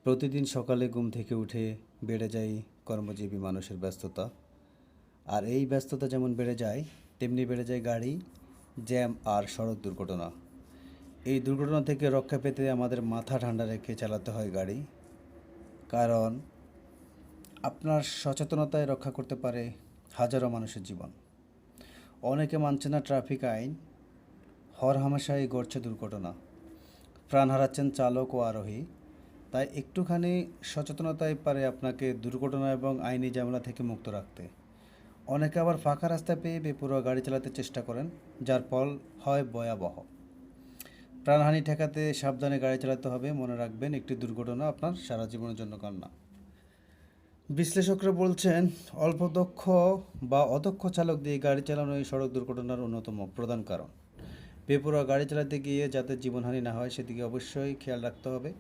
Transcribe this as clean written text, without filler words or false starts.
প্রতিদিন সকালে ঘুম থেকে উঠে বেড়ে যায় কর্মজীবী মানুষের ব্যস্ততা। আর এই ব্যস্ততা যেমন বেড়ে যায়, তেমনি বেড়ে যায় গাড়ি, জ্যাম আর সড়ক দুর্ঘটনা। এই দুর্ঘটনা থেকে রক্ষা পেতে আমাদের মাথা ঠান্ডা রেখে চালাতে হয় গাড়ি। কারণ আপনার সচেতনতায় রক্ষা করতে পারে হাজারো মানুষের জীবন। অনেকে মানছে না ট্রাফিক আইন, হরহামেশাই ঘটছে দুর্ঘটনা, প্রাণ হারাচ্ছেন চালক ও আরোহী। তাই একটুখানি সচেতনতাই পারে আপনাকে দুর্ঘটনা এবং আইনি ঝামেলা থেকে মুক্ত রাখতে। অনেকে আবার ফাঁকা রাস্তা পেয়ে বেপরোয়া গাড়ি চালাতে চেষ্টা করেন, যার ফল হয় ভয়াবহ। প্রাণহানি ঠেকাতে সাবধানে গাড়ি চালাতে হবে। মনে রাখবেন, একটি দুর্ঘটনা আপনার সারা জীবনের জন্য কান্না। বিশ্লেষকরা বলছেন, অল্প দক্ষ বা অদক্ষ চালক দিয়ে গাড়ি চালানো এই সড়ক দুর্ঘটনার অন্যতম প্রধান কারণ। বেপরোয়া গাড়ি চালাতে গিয়ে যাতে জীবনহানি না হয় সেদিকে অবশ্যই খেয়াল রাখতে হবে।